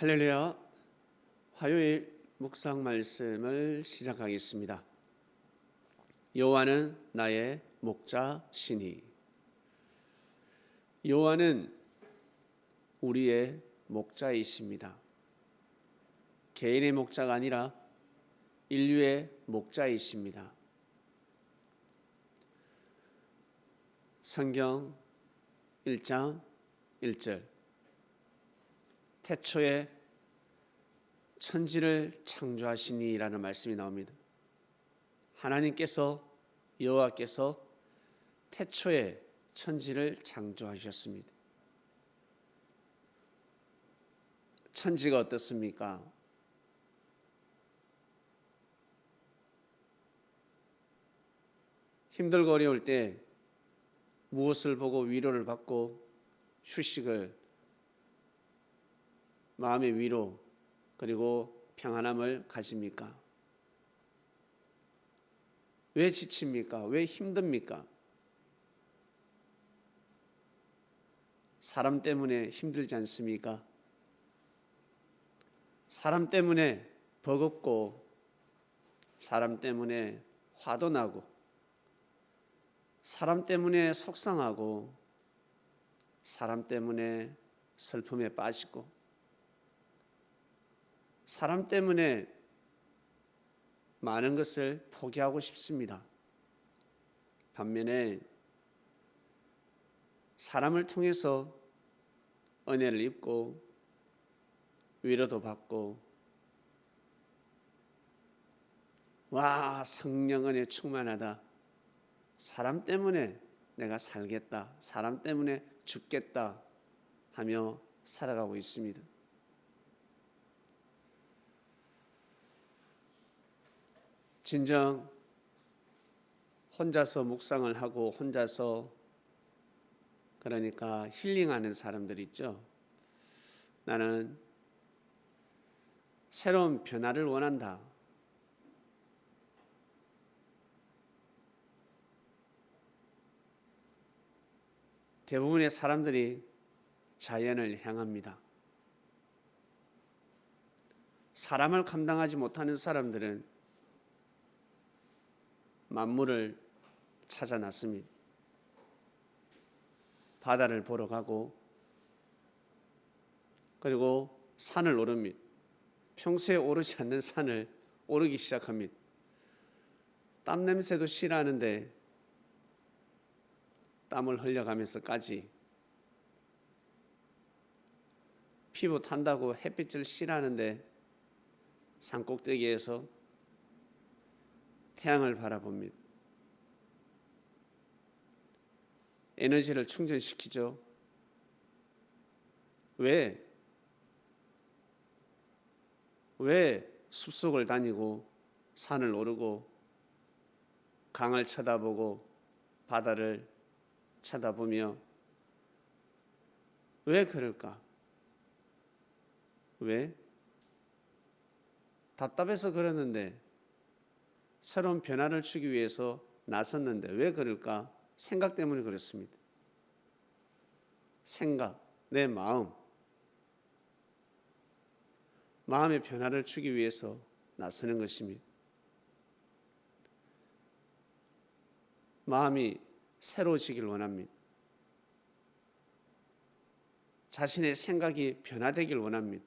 할렐루야. 화요일 묵상 말씀을 시작하겠습니다. 여호와는 나의 목자시니. 여호와는 우리의 목자이십니다. 개인의 목자가 아니라 인류의 목자이십니다. 성경 1장 1절 태초에 천지를 창조하시니라는 말씀이 나옵니다. 하나님께서 여호와께서 태초에 천지를 창조하셨습니다. 천지가 어떻습니까? 힘들고 어려울 때 무엇을 보고 위로를 받고 휴식을, 마음의 위로 그리고 평안함을 가집니까? 왜 지칩니까? 왜 힘듭니까? 사람 때문에 힘들지 않습니까? 사람 때문에 버겁고, 사람 때문에 화도 나고, 사람 때문에 속상하고, 사람 때문에 슬픔에 빠지고, 사람 때문에 많은 것을 포기하고 싶습니다. 반면에 사람을 통해서 은혜를 입고 위로도 받고, 와, 성령 은혜 충만하다, 사람 때문에 내가 살겠다, 사람 때문에 죽겠다 하며 살아가고 있습니다. 진정 혼자서 묵상을 하고 혼자서, 그러니까 힐링하는 사람들 있죠. 나는 새로운 변화를 원한다. 대부분의 사람들이 자연을 향합니다. 사람을 감당하지 못하는 사람들은 만물을 찾아 나섭니다. 바다를 보러 가고, 그리고 산을 오릅니다. 평소에 오르지 않는 산을 오르기 시작합니다. 땀 냄새도 싫어하는데 땀을 흘려가면서까지, 피부 탄다고 햇빛을 싫어하는데 산 꼭대기에서 태양을 바라봅니다. 에너지를 충전시키죠. 왜 숲속을 다니고 산을 오르고 강을 쳐다보고 바다를 쳐다보며, 왜 그럴까? 왜? 답답해서 그러는데, 새로운 변화를 주기 위해서 나섰는데 왜 그럴까? 생각 때문에 그렇습니다. 생각, 내 마음의 변화를 주기 위해서 나서는 것입니다. 마음이 새로워지길 원합니다. 자신의 생각이 변화되길 원합니다.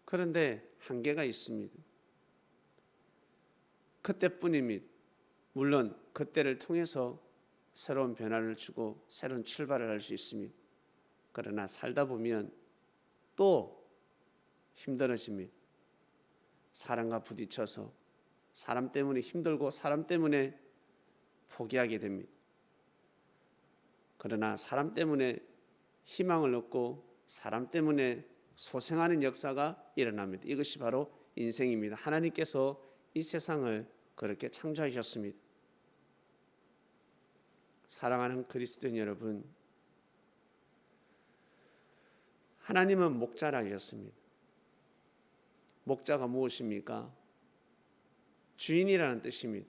그런데 한계가 있습니다. 그때뿐입니다. 물론 그때를 통해서 새로운 변화를 주고 새로운 출발을 할 수 있습니다. 그러나 살다 보면 또 힘들어집니다. 사람과 부딪혀서 사람 때문에 힘들고 사람 때문에 포기하게 됩니다. 그러나 사람 때문에 희망을 얻고 사람 때문에 소생하는 역사가 일어납니다. 이것이 바로 인생입니다. 하나님께서 이 세상을 그렇게 창조하셨습니다. 사랑하는 그리스도인 여러분, 하나님은 목자라 하셨습니다. 목자가 무엇입니까? 주인이라는 뜻입니다.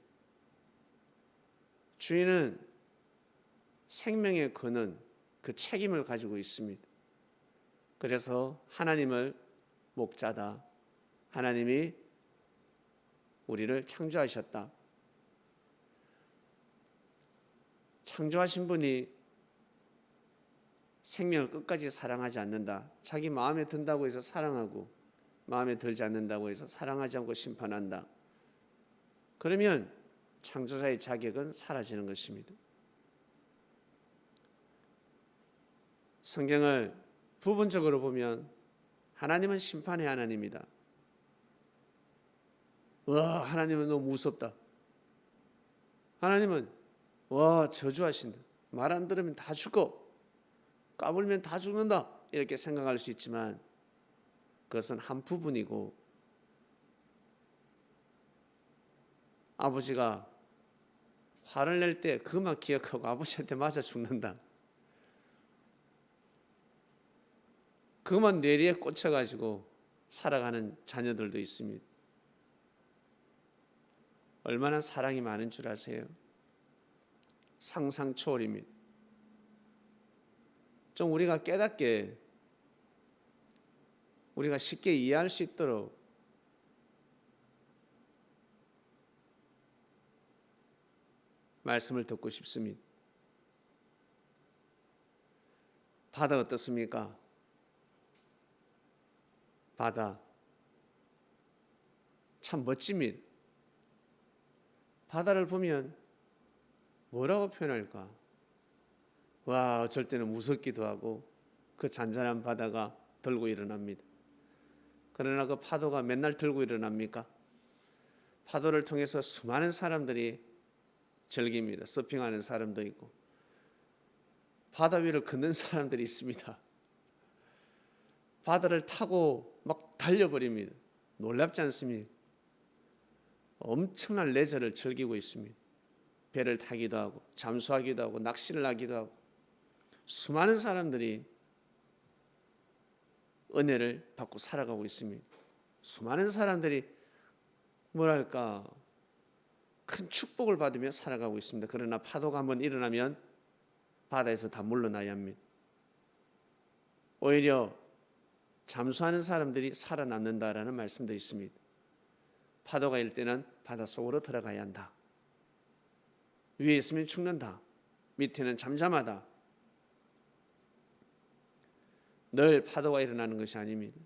주인은 생명의 근원, 그 책임을 가지고 있습니다. 그래서 하나님을 목자다. 하나님이 우리를 창조하셨다. 창조하신 분이 생명을 끝까지 사랑하지 않는다. 자기 마음에 든다고 해서 사랑하고 마음에 들지 않는다고 해서 사랑하지 않고 심판한다. 그러면 창조자의 자격은 사라지는 것입니다. 성경을 부분적으로 보면 하나님은 심판의 하나님이다. 와, 하나님은 너무 무섭다. 하나님은 와, 저주하신다. 말 안 들으면 다 죽어. 까불면 다 죽는다. 이렇게 생각할 수 있지만 그것은 한 부분이고, 아버지가 화를 낼 때 그만 기억하고 아버지한테 맞아 죽는다. 그만 뇌리에 꽂혀가지고 살아가는 자녀들도 있습니다. 얼마나 사랑이 많은 줄 아세요? 상상 초월입니다. 좀 우리가 깨닫게, 우리가 쉽게 이해할 수 있도록 말씀을 듣고 싶습니다. 바다 어떻습니까? 바다 참 멋집니다. 바다를 보면 뭐라고 표현할까? 와, 어쩔 때는 무섭기도 하고 그 잔잔한 바다가 들고 일어납니다. 그러나 그 파도가 맨날 들고 일어납니까? 파도를 통해서 수많은 사람들이 즐깁니다. 서핑하는 사람도 있고 바다 위를 걷는 사람들이 있습니다. 바다를 타고 막 달려버립니다. 놀랍지 않습니까? 엄청난 레저를 즐기고 있습니다. 배를 타기도 하고 잠수하기도 하고 낚시를 하기도 하고 수많은 사람들이 은혜를 받고 살아가고 있습니다. 수많은 사람들이 뭐랄까 큰 축복을 받으며 살아가고 있습니다. 그러나 파도가 한번 일어나면 바다에서 다 물러나야 합니다. 오히려 잠수하는 사람들이 살아남는다라는 말씀도 있습니다. 파도가 일 때는 바닷속으로 들어가야 한다. 위에 있으면 죽는다. 밑에는 잠잠하다. 늘 파도가 일어나는 것이 아닙니다.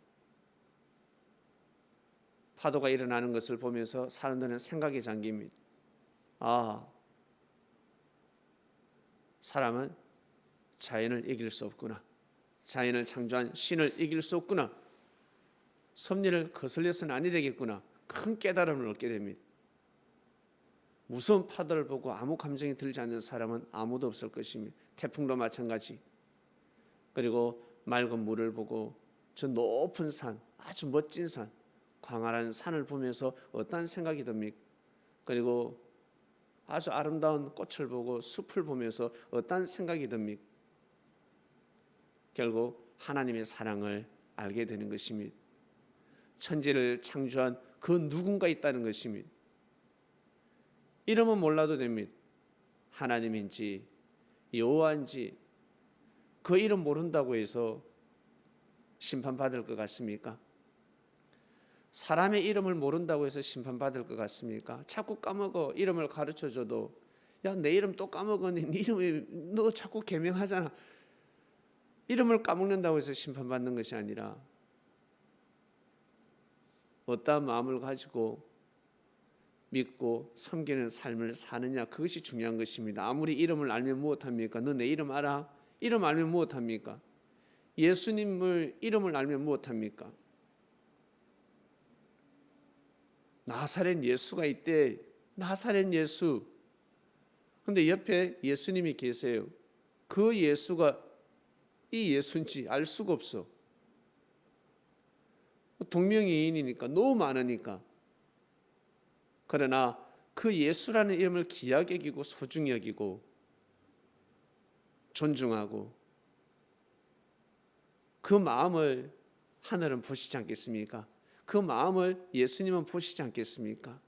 파도가 일어나는 것을 보면서 사람들은 생각에 잠깁니다. 아, 사람은 자연을 이길 수 없구나. 자연을 창조한 신을 이길 수 없구나. 섭리를 거슬려서는 아니 되겠구나. 큰 깨달음을 얻게 됩니다. 무서운 파도를 보고 아무 감정이 들지 않는 사람은 아무도 없을 것입니다. 태풍도 마찬가지. 그리고 맑은 물을 보고 저 높은 산, 아주 멋진 산, 광활한 산을 보면서 어떤 생각이 듭니까? 그리고 아주 아름다운 꽃을 보고 숲을 보면서 어떤 생각이 듭니까? 결국 하나님의 사랑을 알게 되는 것입니다. 천지를 창조한 그 누군가 있다는 것입니다. 이름은 몰라도 됩니다. 하나님인지 여호와인지 그 이름 모른다고 해서 심판받을 것 같습니까? 사람의 이름을 모른다고 해서 심판받을 것 같습니까? 자꾸 까먹어. 이름을 가르쳐줘도 야, 내 이름 또 까먹었니? 네 이름이 너 자꾸 개명하잖아. 이름을 까먹는다고 해서 심판받는 것이 아니라 어떠한 마음을 가지고 믿고 섬기는 삶을 사느냐, 그것이 중요한 것입니다. 아무리 이름을 알면 무엇합니까? 너 내 이름 알아? 이름 알면 무엇합니까? 예수님을 이름을 알면 무엇합니까? 나사렛 예수가 있대. 나사렛 예수. 근데 옆에 예수님이 계세요. 그 예수가 이 예수인지 알 수가 없어. 동명이인이니까 너무 많으니까. 그러나 그 예수라는 이름을 귀하게 여기고 소중히 여기고 존중하고 그 마음을 하늘은 보시지 않겠습니까? 그 마음을 예수님은 보시지 않겠습니까?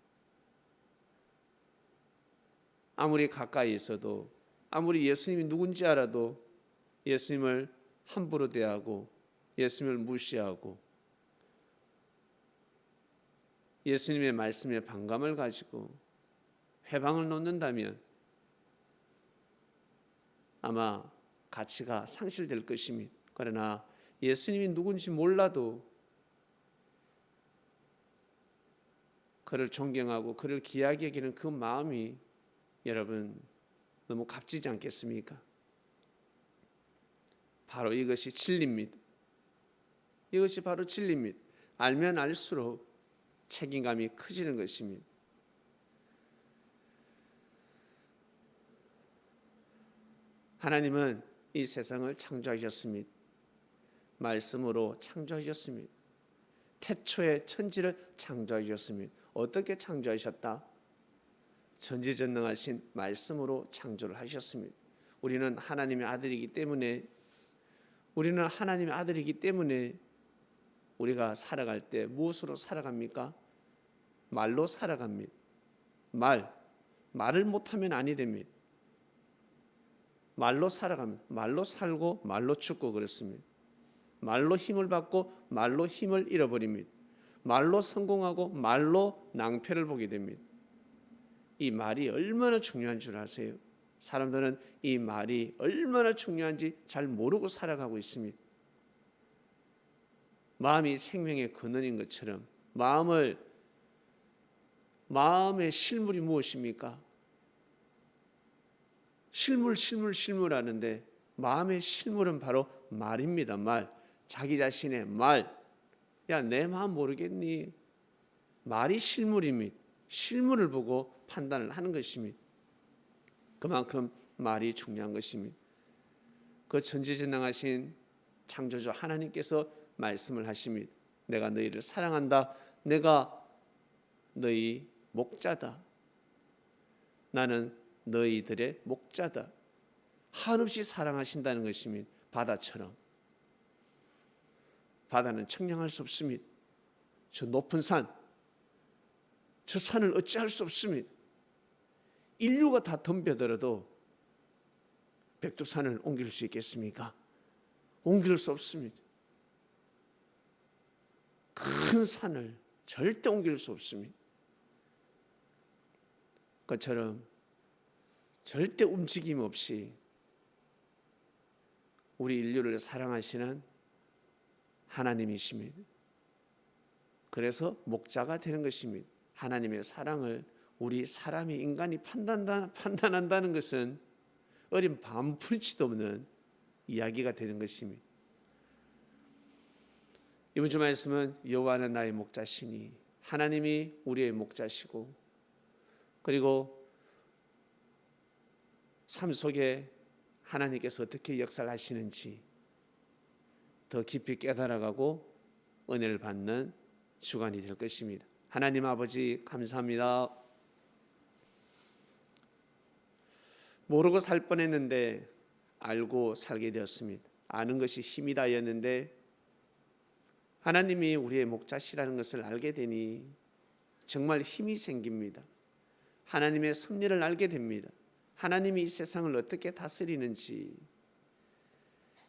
아무리 가까이 있어도, 아무리 예수님이 누군지 알아도 예수님을 함부로 대하고 예수님을 무시하고 예수님의 말씀에 반감을 가지고 회방을 놓는다면 아마 가치가 상실될 것입니다. 그러나 예수님이 누군지 몰라도 그를 존경하고 그를 귀하게 여기는 그 마음이 여러분 너무 값지지 않겠습니까? 바로 이것이 진리입니다. 이것이 바로 진리입니다. 알면 알수록 책임감이 커지는 것입니다. 하나님은 이 세상을 창조하셨습니다. 말씀으로 창조하셨습니다. 태초에 천지를 창조하셨습니다. 어떻게 창조하셨다? 전지전능하신 말씀으로 창조를 하셨습니다. 우리는 하나님의 아들이기 때문에 우리가 살아갈 때 무엇으로 살아갑니까? 말로 살아갑니다. 말을 못하면 아니 됩니다. 말로 살아갑니다. 말로 살고 말로 죽고 그렇습니다. 말로 힘을 받고 말로 힘을 잃어버립니다. 말로 성공하고 말로 낭패를 보게 됩니다. 이 말이 얼마나 중요한 줄 아세요? 사람들은 이 말이 얼마나 중요한지 잘 모르고 살아가고 있습니다. 마음이 생명의 근원인 것처럼 마음의 실물이 무엇입니까? 실물 하는데 마음의 실물은 바로 말입니다. 말. 자기 자신의 말. 야, 내 마음 모르겠니? 말이 실물입니다. 실물을 보고 판단을 하는 것입니다. 그만큼 말이 중요한 것입니다. 그 전지전능하신 창조주 하나님께서 말씀을 하십니다. 내가 너희를 사랑한다. 내가 너희 목자다. 나는 너희들의 목자다. 한없이 사랑하신다는 것입니다. 바다처럼. 바다는 청량할 수 없습니다. 저 높은 산, 저 산을 어찌할 수 없습니다. 인류가 다 덤벼들어도 백두산을 옮길 수 있겠습니까? 옮길 수 없습니다. 큰 산을 절대 옮길 수 없습니다. 그것처럼 절대 움직임 없이 우리 인류를 사랑하시는 하나님이십니다. 그래서 목자가 되는 것입니다. 하나님의 사랑을 우리 사람이 인간이 판단한다는 것은 어린 반푼치도 없는 이야기가 되는 것입니다. 이번 주 말씀은 여호와는 나의 목자시니 하나님이 우리의 목자시고 그리고 삶 속에 하나님께서 어떻게 역사를 하시는지 더 깊이 깨달아가고 은혜를 받는 주간이 될 것입니다. 하나님 아버지 감사합니다. 모르고 살 뻔했는데 알고 살게 되었습니다. 아는 것이 힘이다였는데 하나님이 우리의 목자시라는 것을 알게 되니 정말 힘이 생깁니다. 하나님의 섭리를 알게 됩니다. 하나님이 이 세상을 어떻게 다스리는지,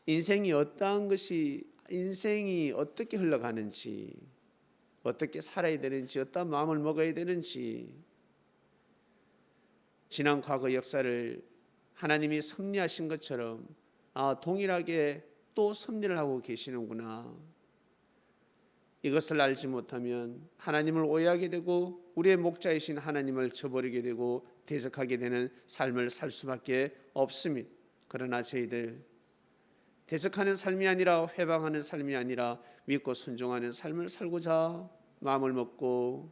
인생이 어떻게 흘러가는지, 어떻게 살아야 되는지, 어떤 마음을 먹어야 되는지, 지난 과거 역사를 하나님이 섭리하신 것처럼 동일하게 또 섭리를 하고 계시는구나. 이것을 알지 못하면 하나님을 오해하게 되고 우리의 목자이신 하나님을 저버리게 되고 대적하게 되는 삶을 살 수밖에 없습니다. 그러나 저희들 대적하는 삶이 아니라 회방하는 삶이 아니라 믿고 순종하는 삶을 살고자 마음을 먹고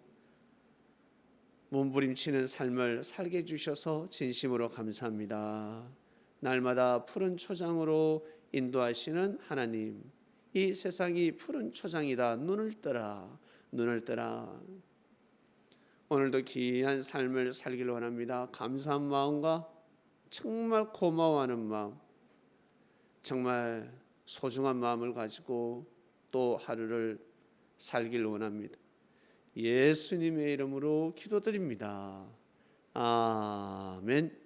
몸부림치는 삶을 살게 해주셔서 진심으로 감사합니다. 날마다 푸른 초장으로 인도하시는 하나님, 이 세상이 푸른 초장이다. 눈을 떠라. 오늘도 귀한 삶을 살기를 원합니다. 감사한 마음과 정말 고마워하는 마음, 정말 소중한 마음을 가지고 또 하루를 살기를 원합니다. 예수님의 이름으로 기도드립니다. 아멘.